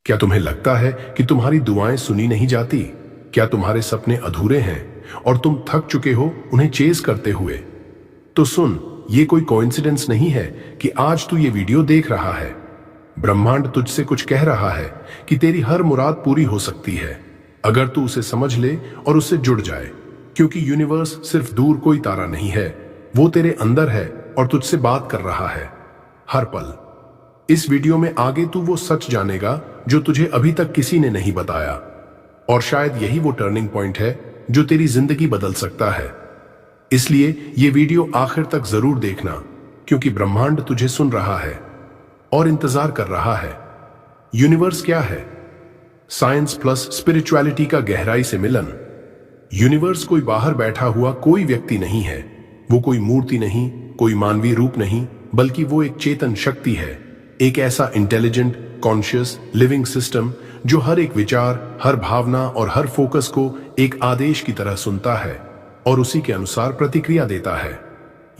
क्या तुम्हें लगता है कि तुम्हारी दुआएं सुनी नहीं जाती? क्या तुम्हारे सपने अधूरे हैं और तुम थक चुके हो उन्हें चेज करते हुए? तो सुन, ये कोई कोइंसिडेंस नहीं है कि आज तू ये वीडियो देख रहा है। ब्रह्मांड तुझसे कुछ कह रहा है कि तेरी हर मुराद पूरी हो सकती है अगर तू उसे समझ ले और उससे जुड़ जाए। क्योंकि यूनिवर्स सिर्फ दूर कोई तारा नहीं है, वो तेरे अंदर है और तुझसे बात कर रहा है हर पल। इस वीडियो में आगे तू वो सच जानेगा जो तुझे अभी तक किसी ने नहीं बताया, और शायद यही वो टर्निंग पॉइंट है जो तेरी जिंदगी बदल सकता है। इसलिए ये वीडियो आखिर तक जरूर देखना, क्योंकि ब्रह्मांड तुझे सुन रहा है और इंतजार कर रहा है। यूनिवर्स क्या है? साइंस प्लस स्पिरिचुअलिटी का गहराई से मिलन। यूनिवर्स कोई बाहर बैठा हुआ कोई व्यक्ति नहीं है, वो कोई मूर्ति नहीं, कोई मानवीय रूप नहीं, बल्कि वो एक चेतन शक्ति है, एक ऐसा इंटेलिजेंट कॉन्शियस लिविंग सिस्टम जो हर एक विचार, हर भावना और हर फोकस को एक आदेश की तरह सुनता है और उसी के अनुसार प्रतिक्रिया देता है।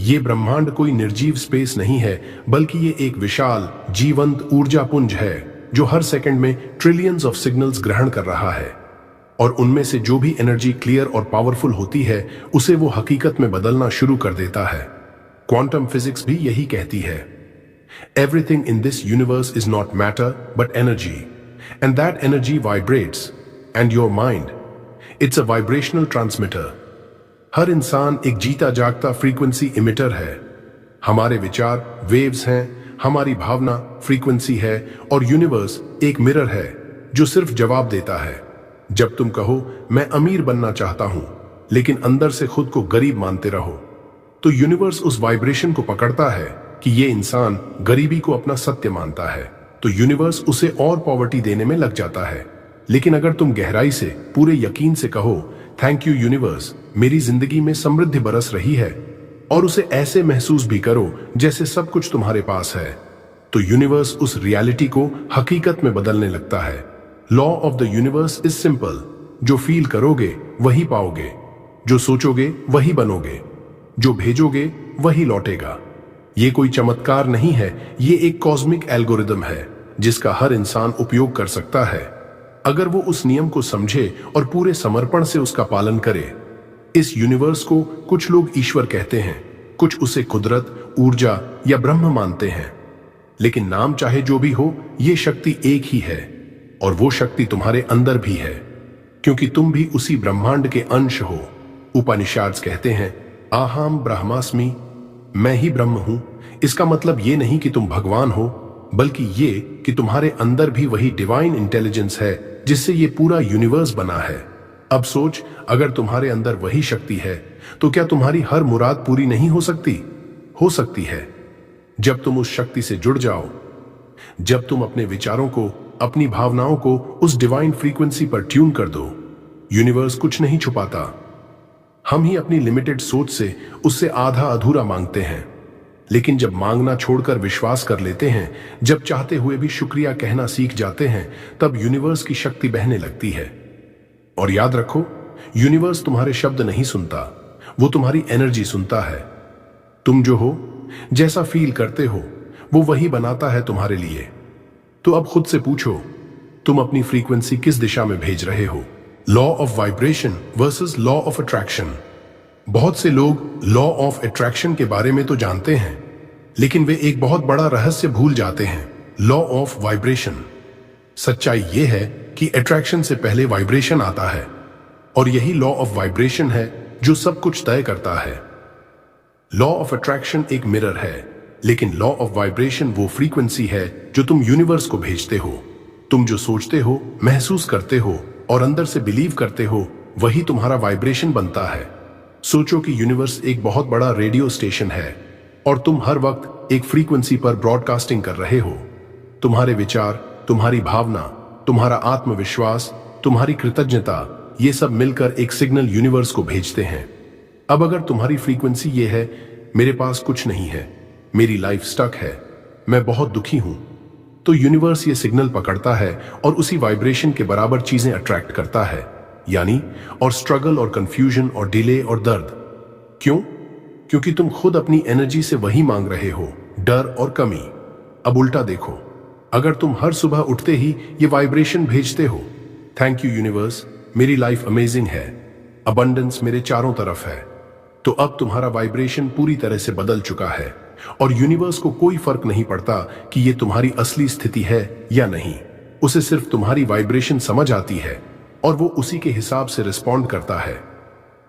ये ब्रह्मांड कोई निर्जीव स्पेस नहीं है, बल्कि ये एक विशाल जीवंत ऊर्जा पुंज है जो हर सेकंड में ट्रिलियंस ऑफ सिग्नल्स ग्रहण कर रहा है, और उनमें से जो भी एनर्जी क्लियर और पावरफुल होती है उसे वो हकीकत में बदलना शुरू कर देता है। क्वांटम फिजिक्स भी यही कहती है, everything in this universe is not matter but energy, and that energy vibrates, and your mind, it's a vibrational transmitter. हर इंसान एक जीता जागता फ्रीक्वेंसी इमिटर है। हमारे विचार वेव्स हैं, हमारी भावना फ्रीक्वेंसी है, और यूनिवर्स एक मिरर है जो सिर्फ जवाब देता है। जब तुम कहो मैं अमीर बनना चाहता हूं लेकिन अंदर से खुद को गरीब मानते रहो, तो यूनिवर्स उस वाइब्रेशन को पकड़ता है कि ये इंसान गरीबी को अपना सत्य मानता है, तो यूनिवर्स उसे और पॉवर्टी देने में लग जाता है। लेकिन अगर तुम गहराई से पूरे यकीन से कहो थैंक यू यूनिवर्स, मेरी जिंदगी में समृद्धि बरस रही है, और उसे ऐसे महसूस भी करो जैसे सब कुछ तुम्हारे पास है, तो यूनिवर्स उस रियलिटी को हकीकत में बदलने लगता है। Law of the universe is simple, जो फील करोगे वही पाओगे, जो सोचोगे वही बनोगे, जो भेजोगे वही लौटेगा। ये कोई चमत्कार नहीं है, ये एक कॉस्मिक एल्गोरिदम है जिसका हर इंसान उपयोग कर सकता है अगर वो उस नियम को समझे और पूरे समर्पण से उसका पालन करे। इस यूनिवर्स को कुछ लोग ईश्वर कहते हैं, कुछ उसे कुदरत, ऊर्जा या ब्रह्म मानते हैं, लेकिन नाम चाहे जो भी हो, ये शक्ति एक ही है, और वो शक्ति तुम्हारे अंदर भी है, क्योंकि तुम भी उसी ब्रह्मांड के अंश हो। उपनिषद कहते हैं अहम ब्रह्मास्मि, मैं ही ब्रह्म हूं। इसका मतलब ये नहीं कि तुम भगवान हो, बल्कि ये कि तुम्हारे अंदर भी वही डिवाइन इंटेलिजेंस है जिससे ये पूरा यूनिवर्स बना है। अब सोच, अगर तुम्हारे अंदर वही शक्ति है तो क्या तुम्हारी हर मुराद पूरी नहीं हो सकती? हो सकती है, जब तुम उस शक्ति से जुड़ जाओ, जब तुम अपने विचारों को, अपनी भावनाओं को उस डिवाइन फ्रीक्वेंसी पर ट्यून कर दो। यूनिवर्स कुछ नहीं छुपाता, हम ही अपनी लिमिटेड सोच से उससे आधा अधूरा मांगते हैं। लेकिन जब मांगना छोड़कर विश्वास कर लेते हैं, जब चाहते हुए भी शुक्रिया कहना सीख जाते हैं, तब यूनिवर्स की शक्ति बहने लगती है। और याद रखो, यूनिवर्स तुम्हारे शब्द नहीं सुनता, वो तुम्हारी एनर्जी सुनता है। तुम जो हो, जैसा फील करते हो, वो वही बनाता है तुम्हारे लिए। तो अब खुद से पूछो, तुम अपनी फ्रीक्वेंसी किस दिशा में भेज रहे हो? Law of vibration versus law of attraction. बहुत से लोग लॉ ऑफ अट्रैक्शन के बारे में तो जानते हैं, लेकिन वे एक बहुत बड़ा रहस्य भूल जाते हैं, लॉ ऑफ वाइब्रेशन। सच्चाई यह है कि अट्रैक्शन से पहले वाइब्रेशन आता है, और यही लॉ ऑफ वाइब्रेशन है जो सब कुछ तय करता है। लॉ ऑफ अट्रैक्शन एक मिरर है, लेकिन लॉ ऑफ वाइब्रेशन वो फ्रीक्वेंसी है जो तुम यूनिवर्स को भेजते हो। तुम जो सोचते हो, महसूस करते हो और अंदर से बिलीव करते हो, वही तुम्हारा वाइब्रेशन बनता है। सोचो कि यूनिवर्स एक बहुत बड़ा रेडियो स्टेशन है और तुम हर वक्त एक फ्रीक्वेंसी पर ब्रॉडकास्टिंग कर रहे हो। तुम्हारे विचार, तुम्हारी भावना, तुम्हारा आत्मविश्वास, तुम्हारी कृतज्ञता, ये सब मिलकर एक सिग्नल यूनिवर्स को भेजते हैं। अब अगर तुम्हारी फ्रीक्वेंसी ये है, मेरे पास कुछ नहीं है, मेरी लाइफ स्टक है, मैं बहुत दुखी हूं, तो यूनिवर्स ये सिग्नल पकड़ता है और उसी वाइब्रेशन के बराबर चीजें अट्रैक्ट करता है, यानी और स्ट्रगल और कंफ्यूजन और डिले और दर्द। क्यों? क्योंकि तुम खुद अपनी एनर्जी से वही मांग रहे हो, डर और कमी। अब उल्टा देखो, अगर तुम हर सुबह उठते ही ये वाइब्रेशन भेजते हो, थैंक यू यूनिवर्स, मेरी लाइफ अमेजिंग है, अबंडेंस मेरे चारों तरफ है, तो अब तुम्हारा वाइब्रेशन पूरी तरह से बदल चुका है और यूनिवर्स को कोई फर्क नहीं पड़ता कि ये तुम्हारी असली स्थिति है या नहीं। उसे सिर्फ तुम्हारी वाइब्रेशन समझ आती है और वो उसी के हिसाब से रिस्पॉन्ड करता है।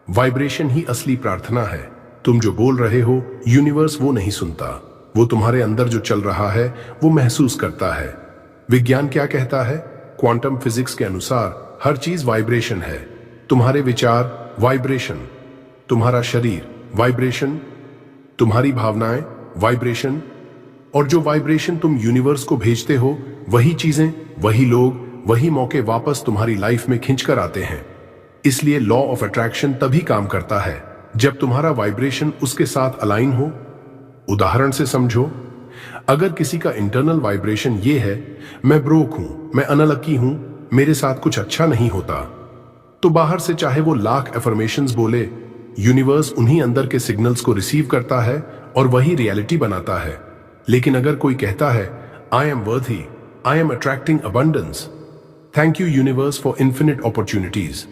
वाइब्रेशन ही असली प्रार्थना है। तुम जो बोल रहे हो, यूनिवर्स वो नहीं सुनता, वो तुम्हारे अंदर जो चल रहा है वो महसूस करता है। विज्ञान क्या कहता है? क्वांटम फिजिक्स के अनुसार हर चीज वाइब्रेशन है। तुम्हारे विचार वाइब्रेशन, तुम्हारा शरीर वाइब्रेशन, तुम्हारी भावनाएं वाइब्रेशन, और जो वाइब्रेशन तुम यूनिवर्स को भेजते हो, वही चीजें, वही लोग, वही मौके वापस तुम्हारी लाइफ में खींचकर आते हैं। इसलिए लॉ ऑफ अट्रैक्शन तभी काम करता है जब तुम्हारा वाइब्रेशन उसके साथ अलाइन हो। उदाहरण से समझो, अगर किसी का इंटरनल वाइब्रेशन ये है, मैं ब्रोक हूं, मैं अनलकी हूं, मेरे साथ कुछ अच्छा नहीं होता, तो बाहर से चाहे वो लाख एफर्मेशंस बोले, यूनिवर्स उन्हीं अंदर के सिग्नल्स को रिसीव करता है और वही रियलिटी बनाता है। लेकिन अगर कोई कहता है, आई एम वर्दी, I am attracting abundance, thank you universe for infinite opportunities,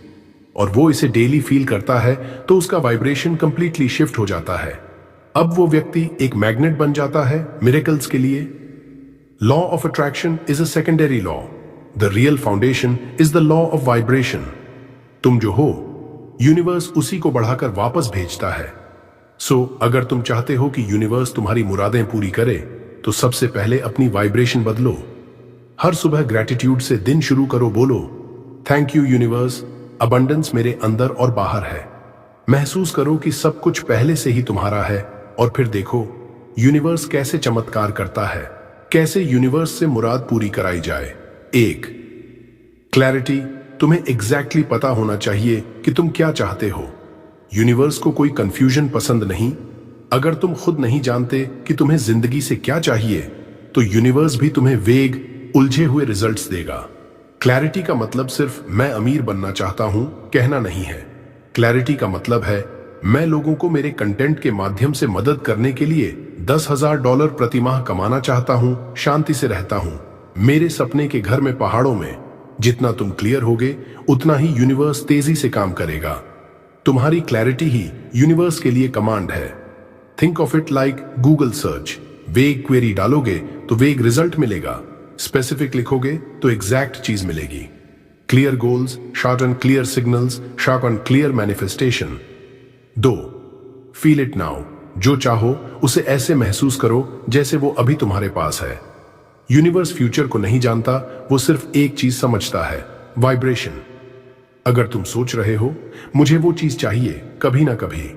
और वो इसे डेली फील करता है, तो उसका वाइब्रेशन कंप्लीटली शिफ्ट हो जाता है। अब वो व्यक्ति एक मैग्नेट बन जाता है मिरेकल्स के लिए। Law of attraction is a secondary law, the real foundation is the law of vibration. तुम जो हो, यूनिवर्स उसी को बढ़ाकर वापस भेजता है। सो अगर तुम चाहते हो कि यूनिवर्स तुम्हारी मुरादें पूरी करे, तो सबसे पहले अपनी वाइब्रेशन बदलो। हर सुबह ग्रैटिट्यूड से दिन शुरू करो, बोलो, थैंक यू यूनिवर्स, अबंडेंस मेरे अंदर और बाहर है। महसूस करो कि सब कुछ पहले से ही तुम्हारा है, और फिर देखो यूनिवर्स कैसे चमत्कार करता है, कैसे यूनिवर्स से मुराद पूरी कराई जाए। 1. क्लैरिटी, तुम्हें एग्जैक्टली पता होना चाहिए कि तुम क्या चाहते हो। यूनिवर्स को कोई कंफ्यूजन पसंद नहीं। अगर तुम खुद नहीं जानते कि तुम्हें जिंदगी से क्या चाहिए, तो यूनिवर्स भी तुम्हें वेग, उलझे हुए रिजल्ट्स देगा। क्लैरिटी का मतलब सिर्फ मैं अमीर बनना चाहता हूं कहना नहीं है। क्लैरिटी का मतलब है, मैं लोगों को मेरे कंटेंट के माध्यम से मदद करने के लिए $10,000 प्रति माह कमाना चाहता हूं, शांति से रहता हूं, मेरे सपने के घर में पहाड़ों में। जितना तुम क्लियर होगे, उतना ही यूनिवर्स तेजी से काम करेगा। तुम्हारी क्लैरिटी ही यूनिवर्स के लिए कमांड है। Think of it like Google search. वेग क्वेरी डालोगे तो वेग रिजल्ट मिलेगा, स्पेसिफिक लिखोगे तो एग्जैक्ट चीज मिलेगी। Clear goals short on clear signals, short on clear manifestation. 2. Feel it now. जो चाहो उसे ऐसे महसूस करो जैसे वो अभी तुम्हारे पास है। यूनिवर्स फ्यूचर को नहीं जानता, वो सिर्फ एक चीज समझता है, वाइब्रेशन। अगर तुम सोच रहे हो मुझे वो चीज चाहिए कभी ना कभी,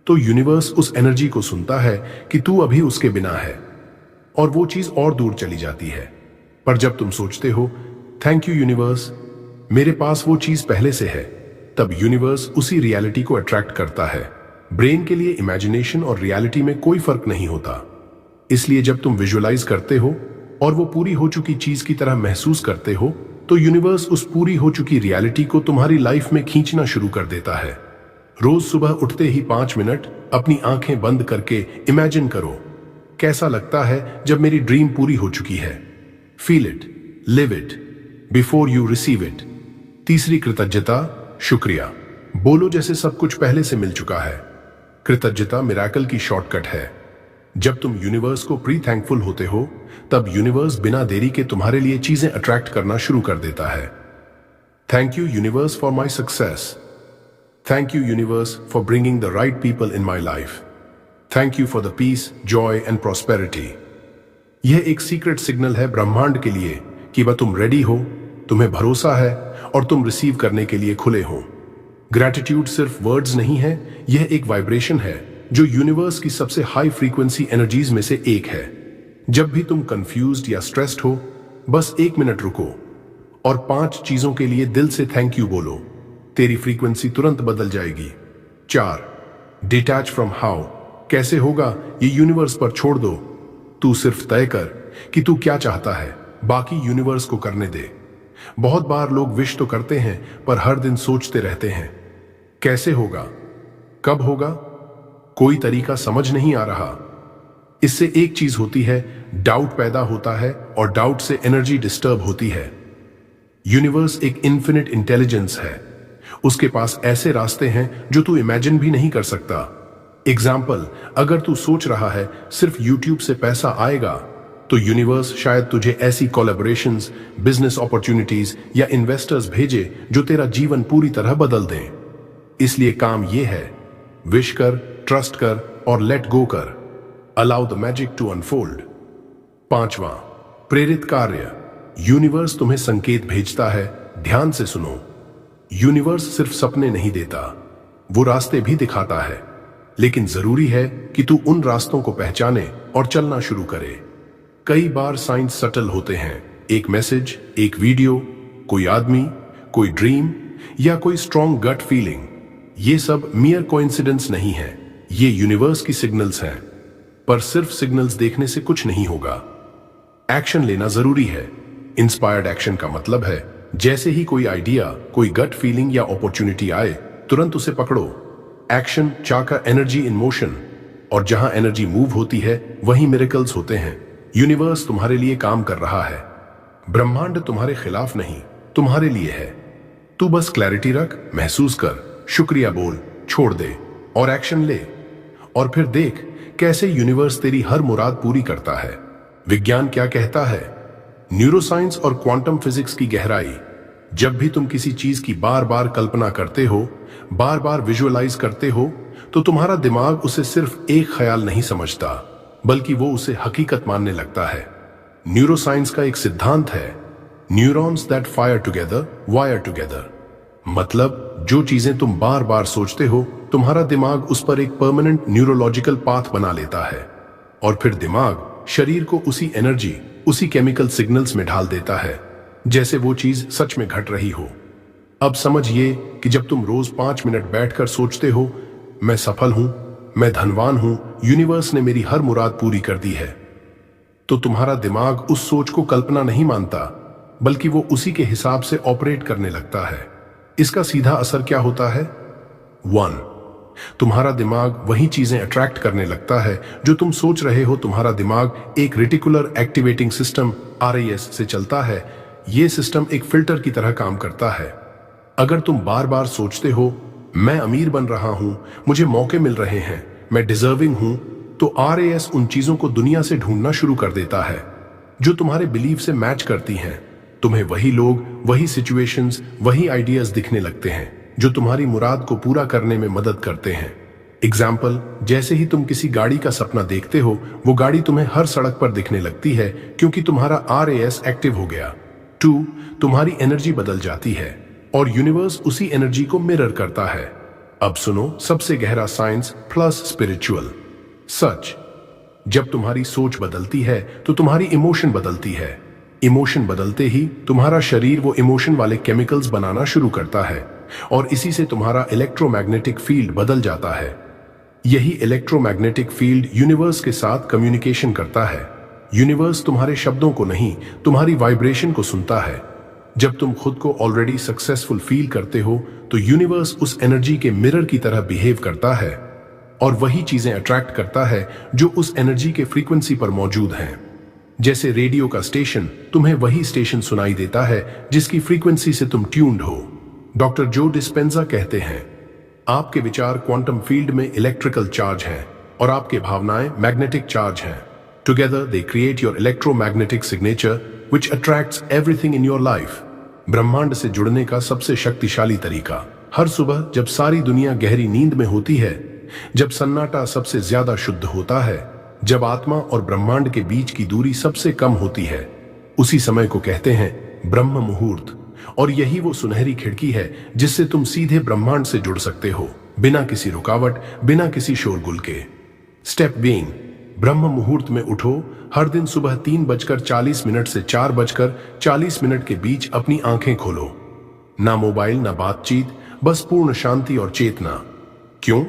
तो यूनिवर्स उस एनर्जी को सुनता है कि तू अभी उसके बिना है, और वो चीज और दूर चली जाती है। पर जब तुम सोचते हो, थैंक यू यूनिवर्स, मेरे पास वो चीज पहले से है, तब यूनिवर्स उसी रियलिटी को अट्रैक्ट करता है। ब्रेन के लिए इमेजिनेशन और रियलिटी में कोई फर्क नहीं होता। इसलिए जब तुम विजुअलाइज करते हो और वो पूरी हो चुकी चीज की तरह महसूस करते हो, तो यूनिवर्स उस पूरी हो चुकी रियलिटी को तुम्हारी लाइफ में खींचना शुरू कर देता है। रोज सुबह उठते ही 5 मिनट अपनी आंखें बंद करके इमेजिन करो, कैसा लगता है जब मेरी ड्रीम पूरी हो चुकी है। Feel it, live it before you receive it. 3. कृतज्ञता, शुक्रिया। बोलो जैसे सब कुछ पहले से मिल चुका है। कृतज्ञता मिराकल की शॉर्टकट है। जब तुम यूनिवर्स को प्री थैंकफुल होते हो, तब यूनिवर्स बिना देरी के तुम्हारे लिए चीजें अट्रैक्ट करना शुरू कर देता है। Thank you universe for my success. Thank you universe for bringing the right people in my life. Thank you for the peace, joy and prosperity. यह एक सीक्रेट सिग्नल है ब्रह्मांड के लिए कि वह तुम रेडी हो, तुम्हें भरोसा है और तुम रिसीव करने के लिए खुले हो। ग्रैटिट्यूड सिर्फ वर्ड्स नहीं है, यह एक वाइब्रेशन है जो यूनिवर्स की सबसे हाई फ्रीक्वेंसी एनर्जीज में से एक है। जब भी तुम कंफ्यूज्ड या स्ट्रेस्ड हो, बस 1 मिनट रुको और 5 चीजों के लिए दिल से थैंक यू बोलो। तेरी फ्रीक्वेंसी तुरंत बदल जाएगी। 4. Detach from how. कैसे होगा ये यूनिवर्स पर छोड़ दो। तू सिर्फ तय कर कि तू क्या चाहता है, बाकी यूनिवर्स को करने दे। बहुत बार लोग विश तो करते हैं, पर हर दिन सोचते रहते हैं, कैसे होगा, कब होगा, कोई तरीका समझ नहीं आ रहा। इससे एक चीज होती है, डाउट पैदा होता है और डाउट से एनर्जी डिस्टर्ब होती है। यूनिवर्स एक इन्फिनिट इंटेलिजेंस है, उसके पास ऐसे रास्ते हैं जो तू इमेजिन भी नहीं कर सकता। एग्जाम्पल, अगर तू सोच रहा है सिर्फ यूट्यूब से पैसा आएगा, तो यूनिवर्स शायद तुझे ऐसी कोलैबोरेशंस, बिजनेस अपॉर्चुनिटीज या इन्वेस्टर्स भेजे जो तेरा जीवन पूरी तरह बदल दें। इसलिए काम यह है, विश कर, ट्रस्ट कर और लेट गो कर। Allow the magic to unfold. 5वां, प्रेरित कार्य। यूनिवर्स तुम्हें संकेत भेजता है, ध्यान से सुनो। यूनिवर्स सिर्फ सपने नहीं देता, वो रास्ते भी दिखाता है, लेकिन जरूरी है कि तू उन रास्तों को पहचाने और चलना शुरू करे। कई बार साइंस सटल होते हैं, एक मैसेज, एक वीडियो, कोई आदमी, कोई ड्रीम या कोई स्ट्रॉन्ग गट फीलिंग। ये सब मियर कोइंसिडेंस नहीं है, ये यूनिवर्स की सिग्नल्स हैं। पर सिर्फ सिग्नल्स देखने से कुछ नहीं होगा, एक्शन लेना जरूरी है। इंस्पायर्ड एक्शन का मतलब है जैसे ही कोई आइडिया, कोई गट फीलिंग या अपॉर्चुनिटी आए, तुरंत उसे पकड़ो। एक्शन चाका एनर्जी इन मोशन, और जहां एनर्जी मूव होती है वहीं मिरेकल्स होते हैं। यूनिवर्स तुम्हारे लिए काम कर रहा है, ब्रह्मांड तुम्हारे खिलाफ नहीं, तुम्हारे लिए है। तू बस क्लैरिटी रख, महसूस कर, शुक्रिया बोल, छोड़ दे और एक्शन ले, और फिर देख कैसे यूनिवर्स तेरी हर मुराद पूरी करता है। विज्ञान क्या कहता है? न्यूरोसाइंस और क्वांटम फिजिक्स की गहराई। जब भी तुम किसी चीज की बार बार कल्पना करते हो, बार बार विजुअलाइज करते हो, तो तुम्हारा दिमाग उसे सिर्फ एक ख्याल नहीं समझता, बल्कि वो उसे हकीकत मानने लगता है। न्यूरोसाइंस का एक सिद्धांत है, neurons that fire together wire together. मतलब जो चीजें तुम बार बार सोचते हो, तुम्हारा दिमाग उस पर एक परमानेंट न्यूरोलॉजिकल पाथ बना लेता है, और फिर दिमाग शरीर को उसी एनर्जी, उसी केमिकल सिग्नल्स में ढाल देता है, जैसे वो चीज सच में घट रही हो। अब समझिए कि जब तुम रोज 5 मिनट बैठकर सोचते हो, मैं सफल हूं, मैं धनवान हूं, यूनिवर्स ने मेरी हर मुराद पूरी कर दी है, तो तुम्हारा दिमाग उस सोच को कल्पना नहीं मानता, बल्कि वो उसी के हिसाब से ऑपरेट करने लगता है। इसका सीधा असर क्या होता है? 1, तुम्हारा दिमाग वही चीजें अट्रैक्ट करने लगता है जो तुम सोच रहे हो। तुम्हारा दिमाग एक रेटिकुलर एक्टिवेटिंग सिस्टम RAS से चलता है। यह सिस्टम एक फिल्टर की तरह काम करता है। अगर तुम बार बार सोचते हो, मैं अमीर बन रहा हूं, मुझे मौके मिल रहे हैं, मैं डिजर्विंग हूं, तो RAS उन चीजों को दुनिया से ढूंढना शुरू कर देता है जो तुम्हारे बिलीफ से मैच करती हैं। तुम्हें वही लोग, वही सिचुएशंस, वही आइडियाज दिखने लगते हैं जो तुम्हारी मुराद को पूरा करने में मदद करते हैं। एग्जाम्पल, जैसे ही तुम किसी गाड़ी का सपना देखते हो, वो गाड़ी तुम्हें हर सड़क पर दिखने लगती है, क्योंकि तुम्हारा RAS एक्टिव हो गया। 2, तुम्हारी एनर्जी बदल जाती है और यूनिवर्स उसी एनर्जी को मिरर करता है। अब सुनो सबसे गहरा साइंस प्लस स्पिरिचुअल सच। जब तुम्हारी सोच बदलती है तो तुम्हारी इमोशन बदलती है। इमोशन बदलते ही तुम्हारा शरीर वो इमोशन वाले केमिकल्स बनाना शुरू करता है, और इसी से तुम्हारा इलेक्ट्रोमैग्नेटिक फील्ड बदल जाता है। यही इलेक्ट्रोमैग्नेटिक फील्ड यूनिवर्स के साथ कम्युनिकेशन करता है। यूनिवर्स तुम्हारे शब्दों को नहीं, तुम्हारी वाइब्रेशन को सुनता है। जब तुम खुद को ऑलरेडी सक्सेसफुल फील करते हो, तो यूनिवर्स उस एनर्जी के मिरर की तरह बिहेव करता है और वही चीजें अट्रैक्ट करता है जो उस एनर्जी के फ्रीक्वेंसी पर मौजूद हैं। जैसे रेडियो का स्टेशन तुम्हें वही स्टेशन सुनाई देता है जिसकी फ्रीक्वेंसी से तुम ट्यून्ड हो। डॉक्टर जो डिस्पेंजा कहते हैं, आपके विचार क्वांटम फील्ड में इलेक्ट्रिकल चार्ज हैं और आपके भावनाएं मैग्नेटिक चार्ज हैं। Together they create your electromagnetic signature which attracts everything in your life. ब्रह्मांड से जुड़ने का सबसे शक्तिशाली तरीका, हर सुबह जब सारी दुनिया गहरी नींद में होती है, जब सन्नाटा सबसे ज्यादा शुद्ध होता है, जब आत्मा और ब्रह्मांड के बीच की दूरी सबसे कम होती है, उसी समय को कहते हैं ब्रह्म मुहूर्त। और यही वो सुनहरी खिड़की है जिससे तुम सीधे ब्रह्मांड से जुड़ सकते हो, बिना किसी रुकावट, बिना किसी शोरगुल के। स्टेप बीइंग, ब्रह्म मुहूर्त में उठो। हर दिन सुबह 3:40 से 4:40 के बीच अपनी आंखें खोलो। ना मोबाइल, ना बातचीत, बस पूर्ण शांति और चेतना। क्यों?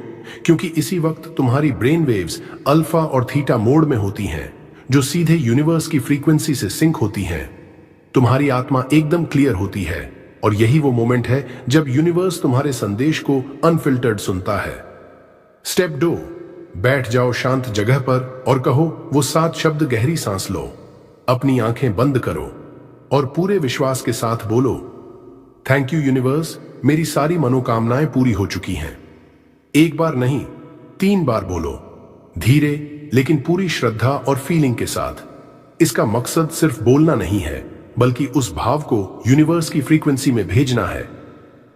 क्योंकि इसी वक्त तुम्हारी ब्रेन वेव्स अल्फा और थीटा मोड में होती हैं, जो सीधे यूनिवर्स की फ्रीक्वेंसी से सिंक होती हैं। तुम्हारी आत्मा एकदम क्लियर होती है, और यही वो मोमेंट है जब यूनिवर्स तुम्हारे संदेश को अनफिल्टर्ड सुनता है। स्टेप 2, बैठ जाओ शांत जगह पर और कहो वो 7 शब्द, गहरी सांस लो, अपनी आंखें बंद करो और पूरे विश्वास के साथ बोलो, थैंक यू यूनिवर्स, मेरी सारी मनोकामनाएं पूरी हो चुकी हैं। एक बार नहीं, 3 बार बोलो, धीरे लेकिन पूरी श्रद्धा और फीलिंग के साथ। इसका मकसद सिर्फ बोलना नहीं है, बल्कि उस भाव को यूनिवर्स की फ्रीक्वेंसी में भेजना है।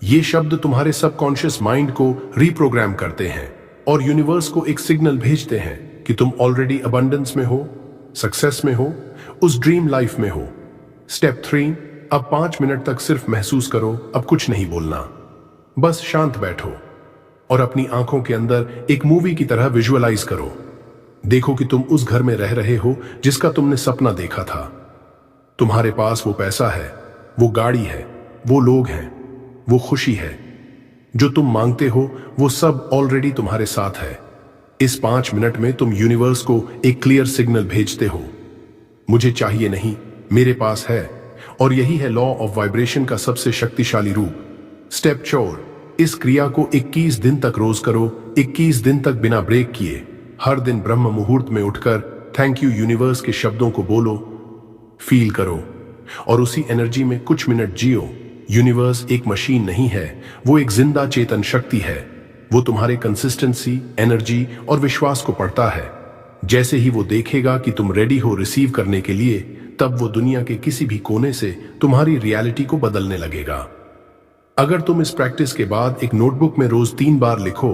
ये शब्द तुम्हारे सबकॉन्शियस माइंड को रीप्रोग्राम करते हैं और यूनिवर्स को एक सिग्नल भेजते हैं कि तुम ऑलरेडी अबंडेंस में हो, सक्सेस में हो, उस ड्रीम लाइफ में हो। स्टेप 3, अब 5 मिनट तक सिर्फ महसूस करो, अब कुछ नहीं बोलना, बस शांत बैठो और अपनी आंखों के अंदर एक मूवी की तरह विजुअलाइज करो। देखो कि तुम उस घर में रह रहे हो जिसका तुमने सपना देखा था। तुम्हारे पास वो पैसा है, वो गाड़ी है, वो लोग हैं, वो खुशी है। जो तुम मांगते हो वो सब ऑलरेडी तुम्हारे साथ है। इस 5 मिनट में तुम यूनिवर्स को एक क्लियर सिग्नल भेजते हो, मुझे चाहिए नहीं, मेरे पास है। और यही है लॉ ऑफ वाइब्रेशन का सबसे शक्तिशाली रूप। स्टेप 4, इस क्रिया को 21 दिन तक रोज करो, 21 दिन तक बिना ब्रेक किए। हर दिन ब्रह्म मुहूर्त में उठकर थैंक यू यूनिवर्स के शब्दों को बोलो, फील करो और उसी एनर्जी में कुछ मिनट जियो। यूनिवर्स एक मशीन नहीं है, वो एक जिंदा चेतन शक्ति है। वो तुम्हारे कंसिस्टेंसी, एनर्जी और विश्वास को पढ़ता है। जैसे ही वो देखेगा कि तुम रेडी हो रिसीव करने के लिए, तब वो दुनिया के किसी भी कोने से तुम्हारी रियलिटी को बदलने लगेगा। अगर तुम इस प्रैक्टिस के बाद एक नोटबुक में रोज 3 बार लिखो,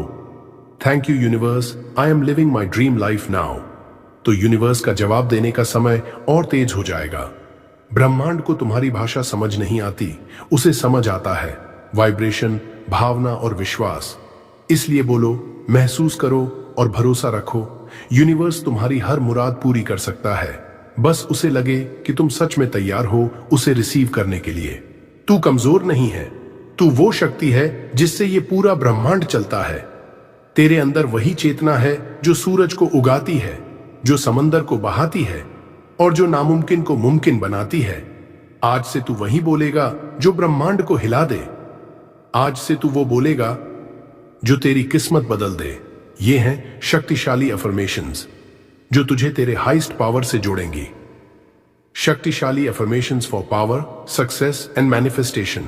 thank you universe, I am living my dream life now, तो यूनिवर्स का जवाब देने का समय और तेज हो जाएगा। ब्रह्मांड को तुम्हारी भाषा समझ नहीं आती, उसे समझ आता है वाइब्रेशन, भावना और विश्वास। इसलिए बोलो, महसूस करो और भरोसा रखो, यूनिवर्स तुम्हारी हर मुराद पूरी कर सकता है। बस उसे लगे कि तुम सच में तैयार हो उसे रिसीव करने के लिए। तू कमजोर नहीं है, तू वो शक्ति है जिससे ये पूरा ब्रह्मांड चलता है। तेरे अंदर वही चेतना है जो सूरज को उगाती है, जो समंदर को बहाती है और जो नामुमकिन को मुमकिन बनाती है। आज से तू वही बोलेगा जो ब्रह्मांड को हिला दे। आज से तू वो बोलेगा जो तेरी किस्मत बदल दे। ये हैं शक्तिशाली अफर्मेशंस जो तुझे तेरे हाईएस्ट पावर से जोड़ेंगी। शक्तिशाली affirmations for power, success and manifestation.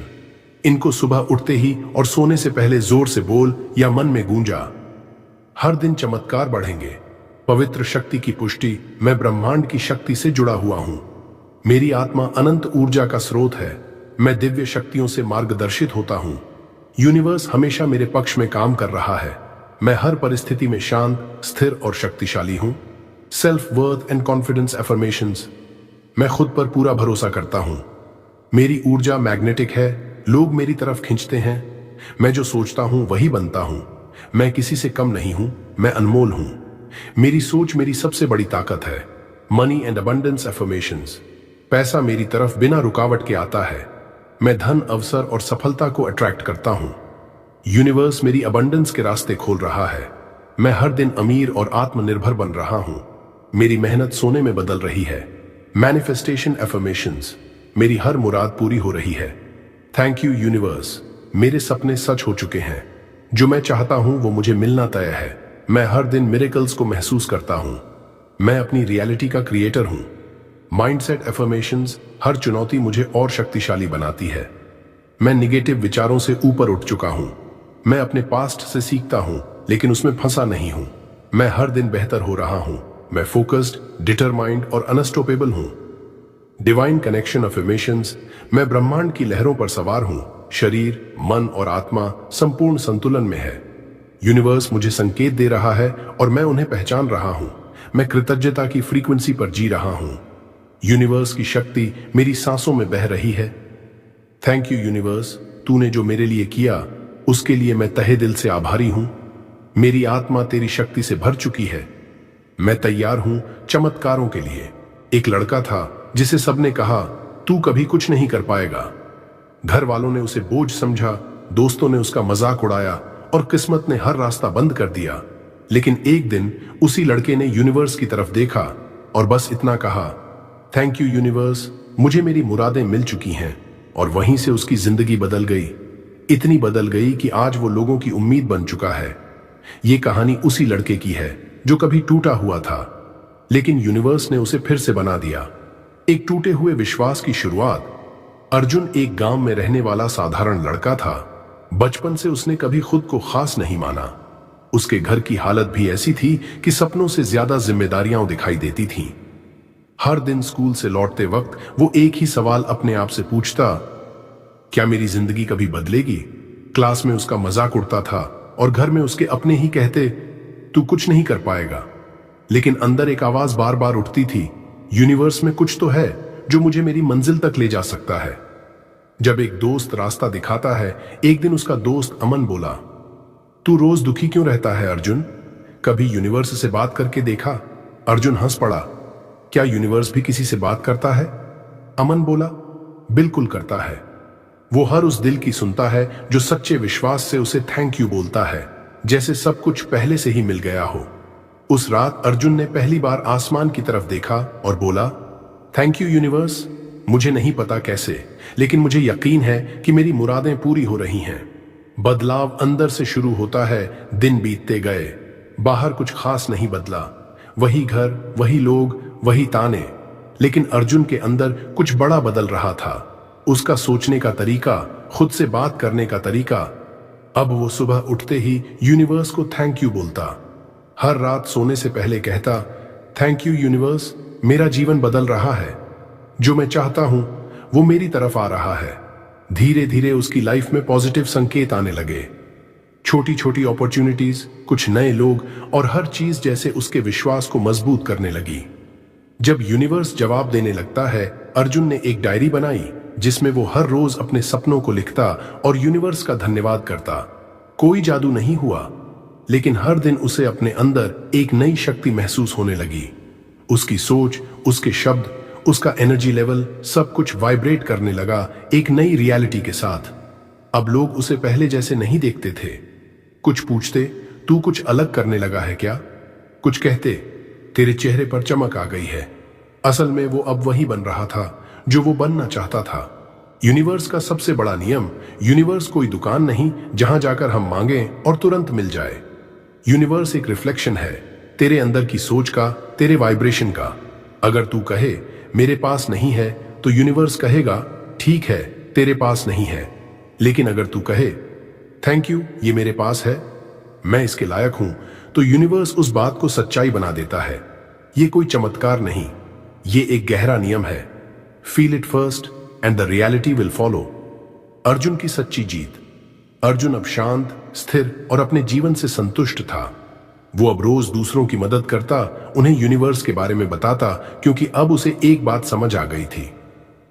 इनको सुबह उठते ही और सोने से पहले जोर से बोल या मन में गूंजा। हर दिन चमत्कार बढ़ेंगे। पवित्र शक्ति की पुष्टि, मैं ब्रह्मांड की शक्ति से जुड़ा हुआ हूं। मेरी आत्मा अनंत ऊर्जा का स्रोत है। मैं दिव्य शक्तियों से मार्गदर्शित होता हूं। यूनिवर्स हमेशा मेरे पक्ष में काम कर रहा है। मैं हर परिस्थिति में शांत, स्थिर और शक्तिशाली हूं। Self worth and confidence affirmations. मैं खुद पर पूरा भरोसा करता हूं। मेरी ऊर्जा मैग्नेटिक है, लोग मेरी तरफ खींचते हैं। मैं जो सोचता हूं वही बनता हूं। मैं किसी से कम नहीं हूं, मैं अनमोल हूं। मेरी सोच मेरी सबसे बड़ी ताकत है। Money and abundance affirmations. पैसा मेरी तरफ बिना रुकावट के आता है। मैं धन, अवसर और सफलता को अट्रैक्ट करता हूं। यूनिवर्स मेरी अबंडेंस के रास्ते खोल रहा है। मैं हर दिन अमीर और आत्मनिर्भर बन रहा हूं। मेरी मेहनत सोने में बदल रही है। Manifestation affirmations. मेरी हर मुराद पूरी हो रही है। थैंक यू यूनिवर्स, मेरे सपने सच हो चुके हैं। जो मैं चाहता हूं वो मुझे मिलना तय है। मैं हर दिन मिरेकल्स को महसूस करता हूं। मैं अपनी रियलिटी का क्रिएटर हूं। Mindset affirmations. हर चुनौती मुझे और शक्तिशाली बनाती है। मैं निगेटिव विचारों से ऊपर उठ चुका हूं। मैं अपने पास्ट से सीखता हूं, लेकिन उसमें फंसा नहीं हूं। मैं हर दिन बेहतर हो रहा हूं। मैं फोकस्ड, डिटरमाइंड और अनस्टॉपेबल हूं। Divine connection affirmations. मैं ब्रह्मांड की लहरों पर सवार हूं। शरीर, मन और आत्मा संपूर्ण संतुलन में है। यूनिवर्स मुझे संकेत दे रहा है और मैं उन्हें पहचान रहा हूं। मैं कृतज्ञता की फ्रीक्वेंसी पर जी रहा हूं। यूनिवर्स की शक्ति मेरी सांसों में बह रही है। थैंक यू यूनिवर्स, तूने जो मेरे लिए किया उसके लिए मैं तहे दिल से आभारी हूं। मेरी आत्मा तेरी शक्ति से भर चुकी है। मैं तैयार हूं चमत्कारों के लिए। एक लड़का था जिसे सबने कहा तू कभी कुछ नहीं कर पाएगा। घर वालों ने उसे बोझ समझा, दोस्तों ने उसका मजाक उड़ाया और किस्मत ने हर रास्ता बंद कर दिया। लेकिन एक दिन उसी लड़के ने यूनिवर्स की तरफ देखा और बस इतना कहा, थैंक यू यूनिवर्स, मुझे मेरी मुरादें मिल चुकी हैं। और वहीं से उसकी जिंदगी बदल गई। इतनी बदल गई कि आज वो लोगों की उम्मीद बन चुका है। ये कहानी उसी लड़के की है जो कभी टूटा हुआ था, लेकिन यूनिवर्स ने उसे फिर से बना दिया। एक टूटे हुए विश्वास की शुरुआत। अर्जुन एक गांव में रहने वाला साधारण लड़का था। बचपन से उसने कभी खुद को खास नहीं माना। उसके घर की हालत भी ऐसी थी कि सपनों से ज्यादा जिम्मेदारियां दिखाई देती थीं। हर दिन स्कूल से लौटते वक्त वो एक ही सवाल अपने आप से पूछता, क्या मेरी जिंदगी कभी बदलेगी? क्लास में उसका मजाक उड़ता था और घर में उसके अपने ही कहते, तू कुछ नहीं कर पाएगा। लेकिन अंदर एक आवाज बार बार उठती थी, यूनिवर्स में कुछ तो है जो मुझे मेरी मंजिल तक ले जा सकता है। जब एक दोस्त रास्ता दिखाता है, एक दिन उसका दोस्त अमन बोला, तू रोज दुखी क्यों रहता है अर्जुन? कभी यूनिवर्स से बात करके देखा? अर्जुन हंस पड़ा, क्या यूनिवर्स भी किसी से बात करता है? अमन बोला, बिल्कुल करता है। वो हर उस दिल की सुनता है जो सच्चे विश्वास से उसे थैंक यू बोलता है, जैसे सब कुछ पहले से ही मिल गया हो। उस रात अर्जुन ने पहली बार आसमान की तरफ देखा और बोला, थैंक यू यूनिवर्स। मुझे नहीं पता कैसे, लेकिन मुझे यकीन है कि मेरी मुरादें पूरी हो रही हैं। बदलाव अंदर से शुरू होता है। दिन बीतते गए, बाहर कुछ खास नहीं बदला। वही घर, वही लोग, वही ताने। लेकिन अर्जुन के अंदर कुछ बड़ा बदल रहा था। उसका सोचने का तरीका, खुद से बात करने का तरीका। अब वो सुबह उठते ही यूनिवर्स को थैंक यू बोलता। हर रात सोने से पहले कहता, थैंक यू यूनिवर्स, मेरा जीवन बदल रहा है। जो मैं चाहता हूं वो मेरी तरफ आ रहा है। धीरे धीरे उसकी लाइफ में पॉजिटिव संकेत आने लगे। छोटी छोटी अपॉर्चुनिटीज, कुछ नए लोग और हर चीज जैसे उसके विश्वास को मजबूत करने लगी। जब यूनिवर्स जवाब देने लगता है, अर्जुन ने एक डायरी बनाई जिसमें वो हर रोज अपने सपनों को लिखता और यूनिवर्स का धन्यवाद करता। कोई जादू नहीं हुआ, लेकिन हर दिन उसे अपने अंदर एक नई शक्ति महसूस होने लगी। उसकी सोच, उसके शब्द, उसका एनर्जी लेवल, सब कुछ वाइब्रेट करने लगा एक नई रियलिटी के साथ। अब लोग उसे पहले जैसे नहीं देखते थे। कुछ पूछते, तू कुछ अलग करने लगा है क्या? कुछ कहते, तेरे चेहरे पर चमक आ गई है। असल में वो अब वही बन रहा था जो वो बनना चाहता था। यूनिवर्स का सबसे बड़ा नियम, यूनिवर्स कोई दुकान नहीं जहां जाकर हम मांगें और तुरंत मिल जाए। यूनिवर्स एक रिफ्लेक्शन है तेरे अंदर की सोच का, तेरे वाइब्रेशन का। अगर तू कहे मेरे पास नहीं है, तो यूनिवर्स कहेगा ठीक है, तेरे पास नहीं है। लेकिन अगर तू कहे थैंक यू, ये मेरे पास है, मैं इसके लायक हूं, तो यूनिवर्स उस बात को सच्चाई बना देता है। ये कोई चमत्कार नहीं, ये एक गहरा नियम है। Feel it first and the reality will follow. Arjun की सच्ची जीत। अर्जुन अब शांत, स्थिर और अपने जीवन से संतुष्ट था। वो अब रोज दूसरों की मदद करता, उन्हें यूनिवर्स के बारे में बताता, क्योंकि अब उसे एक बात समझ आ गई थी,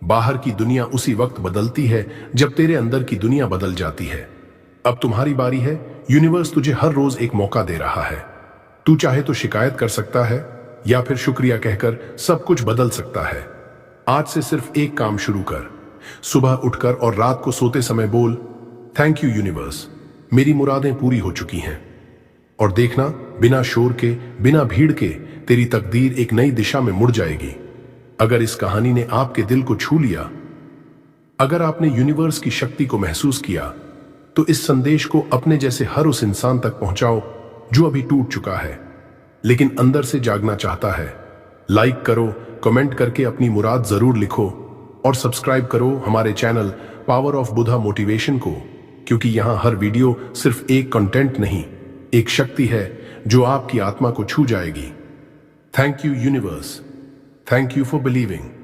बाहर की दुनिया उसी वक्त बदलती है जब तेरे अंदर की दुनिया बदल जाती है। अब तुम्हारी बारी है। यूनिवर्स तुझे हर रोज एक मौका दे रहा है। तू चाहे तो शिकायत कर सकता है या फिर शुक्रिया कहकर सब कुछ बदल सकता है। आज से सिर्फ एक काम शुरू कर। सुबह उठकर और रात को सोते समय बोल, थैंक यू यूनिवर्स, मेरी मुरादें पूरी हो चुकी हैं। और देखना, बिना शोर के, बिना भीड़ के, तेरी तकदीर एक नई दिशा में मुड़ जाएगी। अगर इस कहानी ने आपके दिल को छू लिया, अगर आपने यूनिवर्स की शक्ति को महसूस किया, तो इस संदेश को अपने जैसे हर उस इंसान तक पहुंचाओ जो अभी टूट चुका है लेकिन अंदर से जागना चाहता है। लाइक करो, कमेंट करके अपनी मुराद जरूर लिखो और सब्सक्राइब करो हमारे channel power of Buddha motivation को, क्योंकि यहां हर वीडियो सिर्फ एक कंटेंट नहीं, एक शक्ति है जो आपकी आत्मा को छू जाएगी। Thank you universe, thank you for believing.